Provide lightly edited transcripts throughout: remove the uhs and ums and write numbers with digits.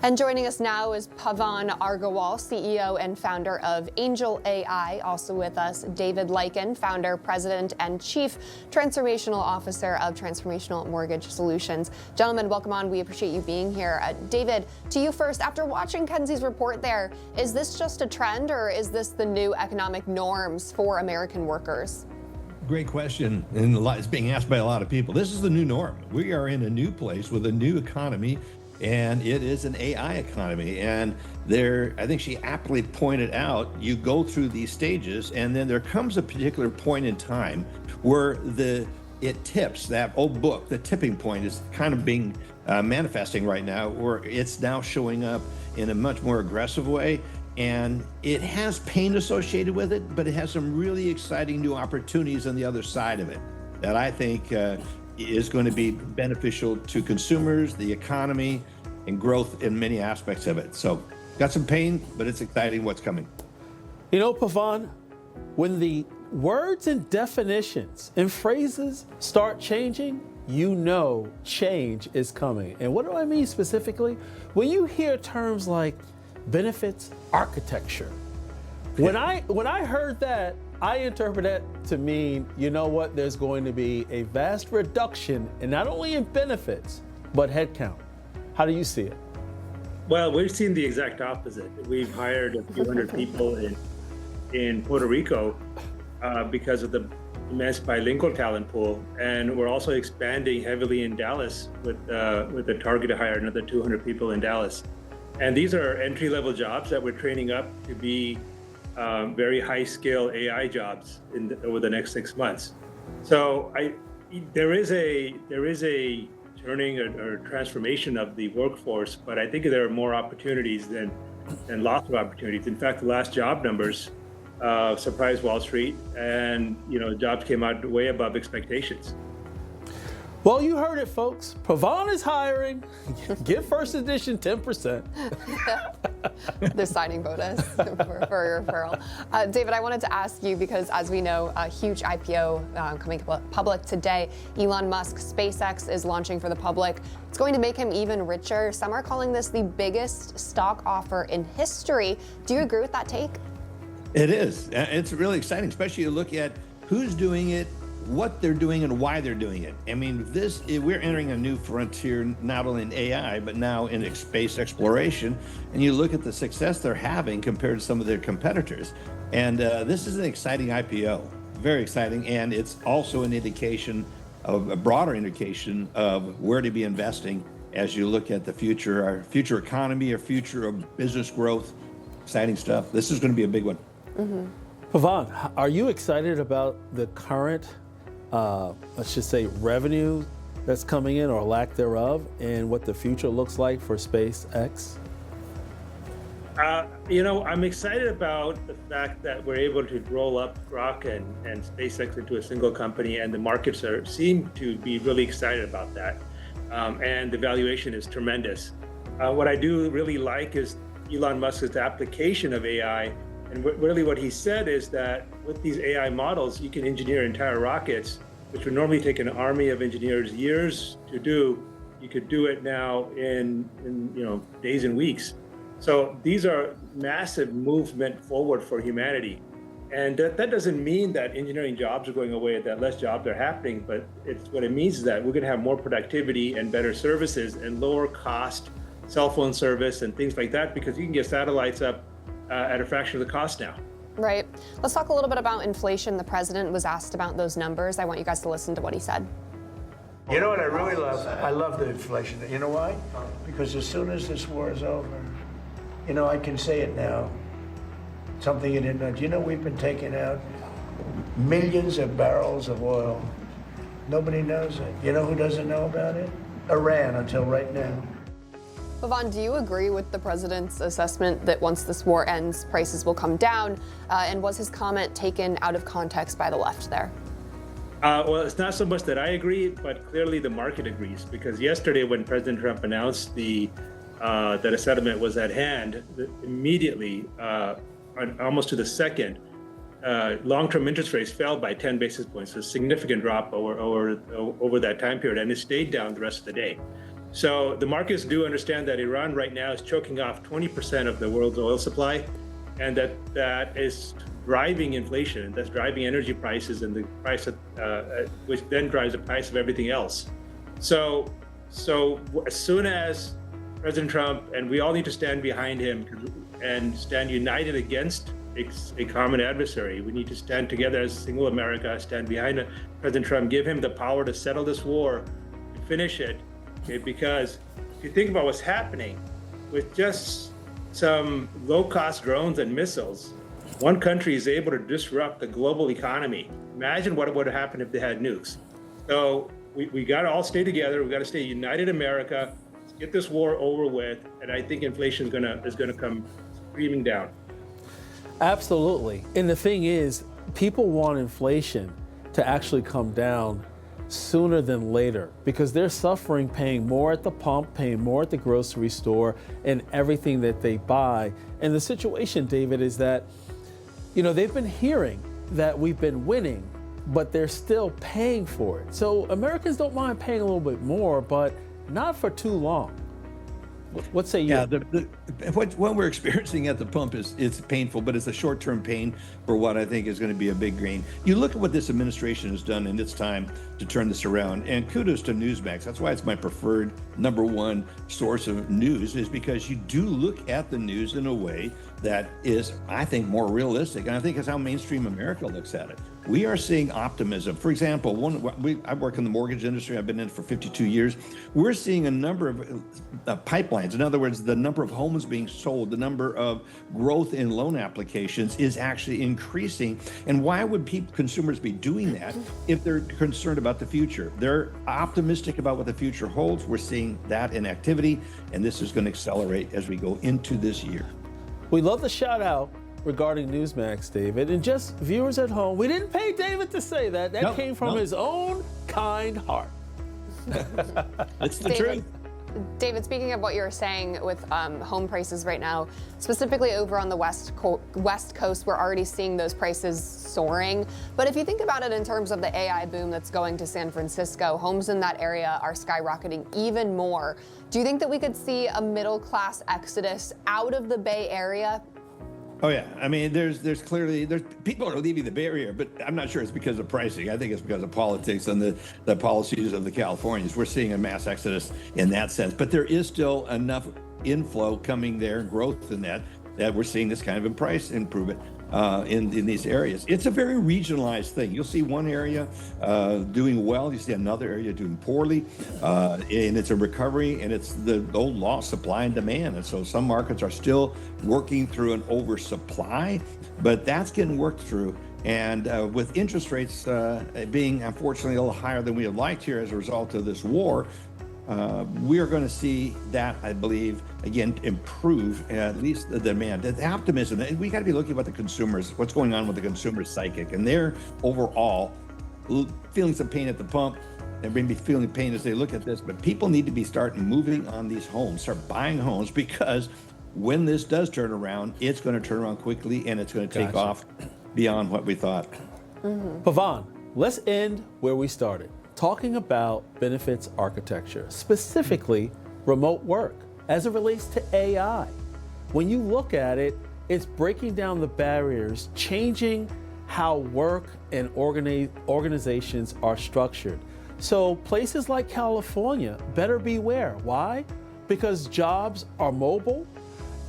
And joining us now is Pavan Agrawal, CEO and founder of AngelAi. Also with us, David Lykken, founder, president, and chief transformational officer of Transformational Mortgage Solutions. Gentlemen, welcome on. We appreciate you being here. David, to you first. After watching Kenzie's report there, is this just a trend or is this the new economic norms for American workers? Great question, and it's being asked by a lot of people. This is the new norm. We are in a new place with a new economy, and it is an AI economy. And I think she aptly pointed out, you go through these stages, and then there comes a particular point in time where it tips. That old book, The Tipping Point, is kind of being manifesting right now, where it's now showing up in a much more aggressive way. And it has pain associated with it, but it has some really exciting new opportunities on the other side of it that I think is going to be beneficial to consumers, the economy, and growth in many aspects of it. So got some pain, but it's exciting what's coming. You know, Pavan, when the words and definitions and phrases start changing, you know change is coming. And what do I mean specifically? When you hear terms like benefits architecture. When I heard that, I interpret that to mean, you know what, there's going to be a vast reduction in not only in benefits, but headcount. How do you see it? Well, we've seen the exact opposite. We've hired a few hundred people in Puerto Rico because of the immense bilingual talent pool. And we're also expanding heavily in Dallas with a target to hire another 200 people in Dallas. And these are entry-level jobs that we're training up to be very high-scale AI jobs over the next 6 months. So there is a turning or transformation of the workforce, but I think there are more opportunities than lots of opportunities. In fact, the last job numbers surprised Wall Street, and jobs came out way above expectations. Well, you heard it, folks. Pavan is hiring. Give First Edition 10%. The signing bonus for your referral. David, I wanted to ask you, because as we know, a huge IPO coming public today. Elon Musk, SpaceX is launching for the public. It's going to make him even richer. Some are calling this the biggest stock offer in history. Do you agree with that take? It is. It's really exciting, especially you look at who's doing it, what they're doing, and why they're doing it. I mean, we're entering a new frontier, not only in AI, but now in space exploration. And you look at the success they're having compared to some of their competitors. And this is an exciting IPO, very exciting. And it's also an indication of a broader indication of where to be investing as you look at the future, our future economy, our future of business growth. Exciting stuff. This is going to be a big one. Mm-hmm. Pavan, are you excited about the current let's just say revenue that's coming in or lack thereof, and what the future looks like for SpaceX? I'm excited about the fact that we're able to roll up Grok and SpaceX into a single company, and the markets seem to be really excited about that. And the valuation is tremendous. What I do really like is Elon Musk's application of AI. And really what he said is that with these AI models, you can engineer entire rockets, which would normally take an army of engineers years to do. You could do it now in days and weeks. So these are massive movement forward for humanity. And that doesn't mean that engineering jobs are going away, that less jobs are happening, but what it means is that we're going to have more productivity and better services and lower cost cell phone service and things like that, because you can get satellites up at a fraction of the cost now. Right. Let's talk a little bit about inflation. The president was asked about those numbers. I want you guys to listen to what he said. You know what I really love? I love the inflation. You know why? Because as soon as this war is over, I can say it now. Something you didn't know. We've been taking out millions of barrels of oil. Nobody knows it. You know who doesn't know about it? Iran, until right now. Pavan, do you agree with the president's assessment that once this war ends, prices will come down? And was his comment taken out of context by the left there? Well, it's not so much that I agree, but clearly the market agrees. Because yesterday, when President Trump announced that a settlement was at hand, immediately, almost to the second, long-term interest rates fell by 10 basis points, a significant drop over that time period, and it stayed down the rest of the day. So the markets do understand that Iran right now is choking off 20% of the world's oil supply, and that is driving inflation, and that's driving energy prices, and the price of, which then drives the price of everything else. So as soon as President Trump, and we all need to stand behind him and stand united against a common adversary. We need to stand together as a single America, stand behind President Trump, give him the power to settle this war, and finish it. Okay, because if you think about what's happening with just some low-cost drones and missiles, one country is able to disrupt the global economy. Imagine what would have happened if they had nukes. So we got to all stay together. We got to stay united, America. Let's get this war over with, and I think inflation is gonna come screaming down. Absolutely. And the thing is, people want inflation to actually come down sooner than later because they're suffering paying more at the pump, paying more at the grocery store, and everything that they buy. And the situation, David, is that, you know, they've been hearing that we've been winning, but they're still paying for it. So Americans don't mind paying a little bit more, but not for too long. What say you? Yeah, what we're experiencing at the pump it's painful, but it's a short-term pain for what I think is going to be a big gain. You look at what this administration has done in its time to turn this around, and kudos to Newsmax. That's why it's my preferred #1 source of news, is because you do look at the news in a way that is, I think, more realistic, and I think it's how mainstream America looks at it. We are seeing optimism. For example, I work in the mortgage industry. I've been in it for 52 years. We're seeing a number of pipelines. In other words, the number of homes being sold, the number of growth in loan applications is actually increasing. And why would consumers be doing that if they're concerned about the future? They're optimistic about what the future holds. We're seeing that in activity, and this is going to accelerate as we go into this year. We love the shout out regarding Newsmax, David, and just viewers at home, we didn't pay David to say that. That came from his own kind heart. It's the truth. David, speaking of what you were saying with home prices right now, specifically over on the West Coast, we're already seeing those prices soaring. But if you think about it in terms of the AI boom that's going to San Francisco, homes in that area are skyrocketing even more. Do you think that we could see a middle-class exodus out of the Bay Area? Oh yeah, I mean, there's people are leaving the Bay Area, but I'm not sure it's because of pricing. I think it's because of politics and the policies of the Californians. We're seeing a mass exodus in that sense, but there is still enough inflow coming there, growth in that we're seeing this kind of price improvement in these areas. It's a very regionalized thing. You'll see one area doing well, you see another area doing poorly, and it's a recovery, and it's the old law, supply and demand. And so some markets are still working through an oversupply, but that's getting worked through. And with interest rates being unfortunately a little higher than we have liked here as a result of this war, we are going to see that, I believe, again, improve at least the demand, the optimism. And we got to be looking at the consumers, what's going on with the consumer psychic, and they're overall feeling some pain at the pump. They're going to be feeling pain as they look at this, but people need to be starting moving on these homes, start buying homes, because when this does turn around, it's going to turn around quickly, and it's going to take off beyond what we thought. Pavan, let's end where we started, talking about benefits architecture, specifically remote work as it relates to AI. When you look at it, it's breaking down the barriers, changing how work and organizations are structured. So places like California better beware. Why? Because jobs are mobile.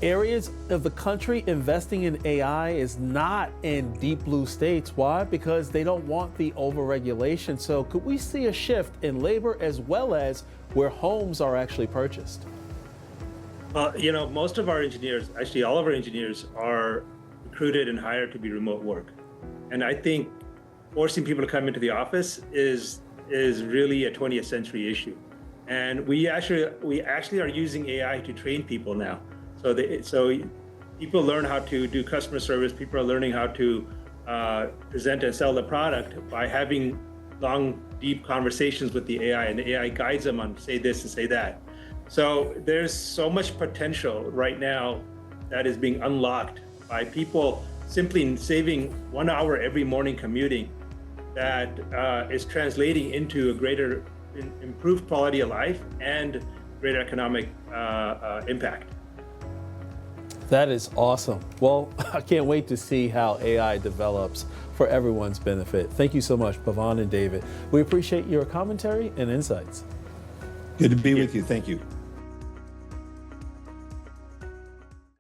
Areas of the country investing in AI is not in deep blue states. Why? Because they don't want the overregulation. So could we see a shift in labor as well as where homes are actually purchased? You know, most of our engineers, actually all of our engineers, are recruited and hired to be remote work. And I think forcing people to come into the office is really a 20th century issue. And we actually are using AI to train people now. So people learn how to do customer service. People are learning how to present and sell the product by having long, deep conversations with the AI, and the AI guides them on say this and say that. So there's so much potential right now that is being unlocked by people simply saving 1 hour every morning commuting, that is translating into a greater improved quality of life and greater economic impact. That is awesome. Well, I can't wait to see how AI develops for everyone's benefit. Thank you so much, Pavan and David. We appreciate your commentary and insights. Good to be with you. Thank you.